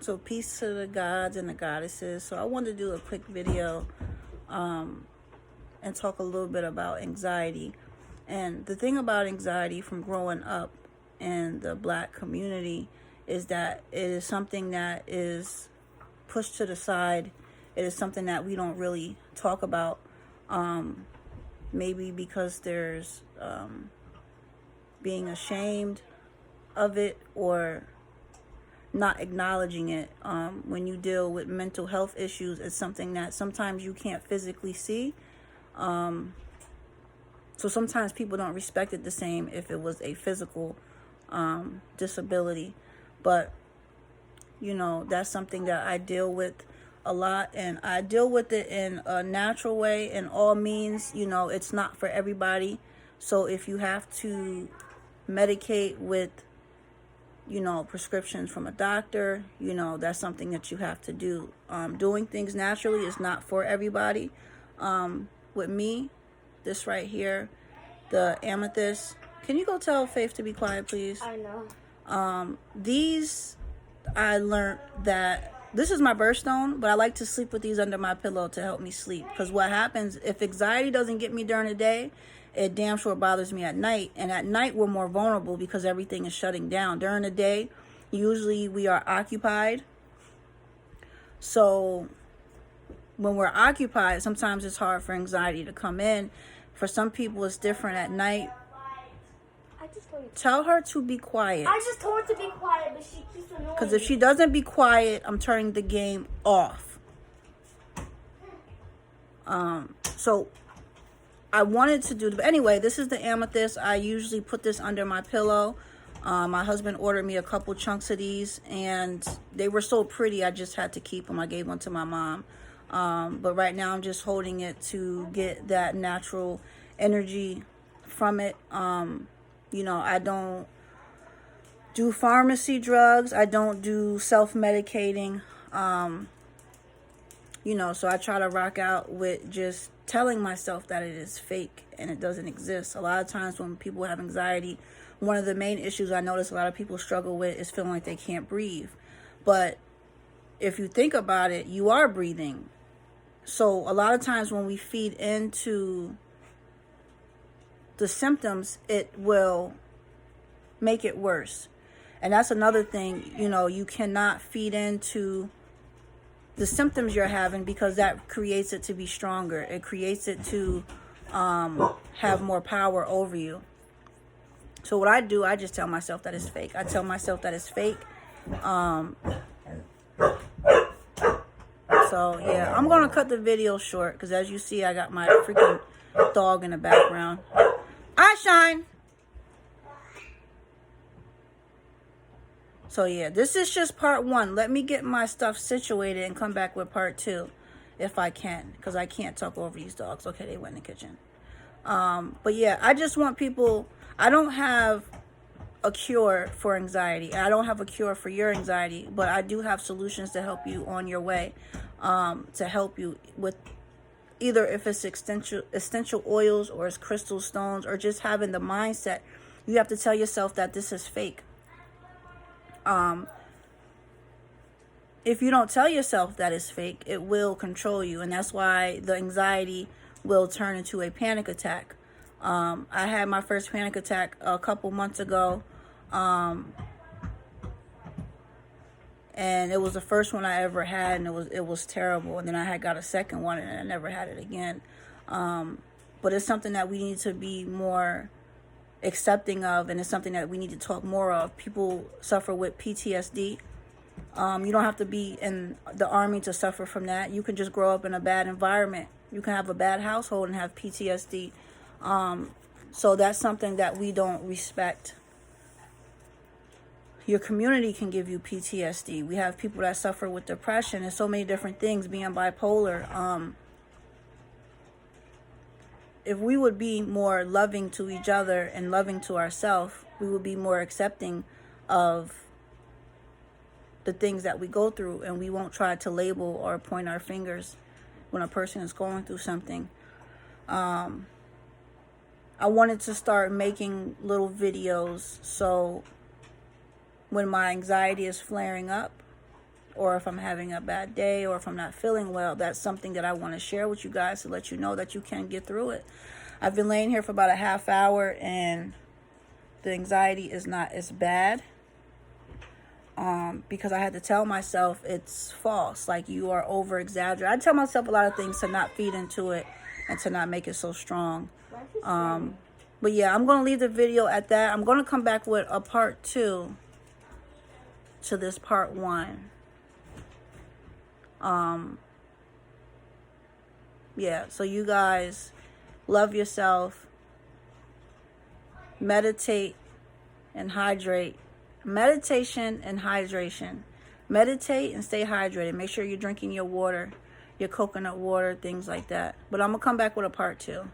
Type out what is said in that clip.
So peace to the gods and the goddesses. So I wanted to do a quick video and talk a little bit about anxiety. And the thing about anxiety from growing up in the Black community is that it is something that is pushed to the side. It is something that we don't really talk about. Maybe because there's being ashamed of it or not acknowledging it. When you deal with mental health issues, it's something that sometimes you can't physically see. So sometimes people don't respect it the same if it was a physical disability. But, you know, that's something that I deal with a lot, and I deal with it in a natural way in all means. You know, it's not for everybody. So if you have to medicate with, you know, prescriptions from a doctor, you know, that's something that you have to do. Doing things naturally is not for everybody. With me, this right here, the amethyst. Can you go tell Faith to be quiet, please? I know. These, I learned that this is my birthstone, but I like to sleep with these under my pillow to help me sleep. Because what happens, if anxiety doesn't get me during the day, it damn sure bothers me at night. And at night, we're more vulnerable because everything is shutting down. During the day, usually we are occupied. So when we're occupied, sometimes it's hard for anxiety to come in. For some people, it's different at night. Tell her to be quiet. I just told her to be quiet, but she keeps annoying me. Because if she doesn't be quiet, I'm turning the game off. So I wanted to do, but anyway, this is the amethyst. I usually put this under my pillow. My husband ordered me a couple chunks of these, and they were so pretty, I just had to keep them. I gave one to my mom. But right now I'm just holding it to get that natural energy from it. You know, I don't do pharmacy drugs. I don't do self-medicating. You know, so I try to rock out with just telling myself that it is fake and it doesn't exist. A lot of times when people have anxiety, one of the main issues I notice a lot of people struggle with is feeling like they can't breathe. But if you think about it, you are breathing. So a lot of times when we feed into the symptoms, it will make it worse. And that's another thing, you know, you cannot feed into the symptoms you're having because that creates it to be stronger. It creates it to have more power over you. So what I do, I just tell myself that it's fake. I tell myself that it's fake. So yeah, I'm gonna cut the video short because as you see, I got my freaking dog in the background. I shine. So yeah, this is just part one. Let me get my stuff situated and come back with part two if I can, because I can't talk over these dogs. Okay, they went in the kitchen. But yeah, I just want people, I don't have a cure for anxiety. I don't have a cure for your anxiety, but I do have solutions to help you on your way, to help you with either if it's essential oils or it's crystal stones or just having the mindset. You have to tell yourself that this is fake. If you don't tell yourself that it's fake, it will control you. And that's why the anxiety will turn into a panic attack. I had my first panic attack a couple months ago. And it was the first one I ever had, and it was terrible. And then I had got a second one, and I never had it again. But it's something that we need to be more accepting of, and it's something that we need to talk more of. People suffer with PTSD. You don't have to be in the army to suffer from that. You can just grow up in a bad environment. You can have a bad household and have PTSD. So that's something that we don't respect. Your community can give you PTSD. We have people that suffer with depression and so many different things, being bipolar. If we would be more loving to each other and loving to ourselves, we would be more accepting of the things that we go through, and we won't try to label or point our fingers when a person is going through something. I wanted to start making little videos so when my anxiety is flaring up, or if I'm having a bad day, or if I'm not feeling well, that's something that I want to share with you guys to let you know that you can get through it. I've been laying here for about a half hour and the anxiety is not as bad, because I had to tell myself it's false, like you are over exaggerating. I tell myself a lot of things to not feed into it and to not make it so strong. But yeah, I'm going to leave the video at that. I'm going to come back with a part 2 to this part 1. Yeah, so you guys love yourself, meditate and hydrate. Meditation and hydration. Meditate and stay hydrated. Make sure you're drinking your water, your coconut water, things like that. But I'm going to come back with a part 2.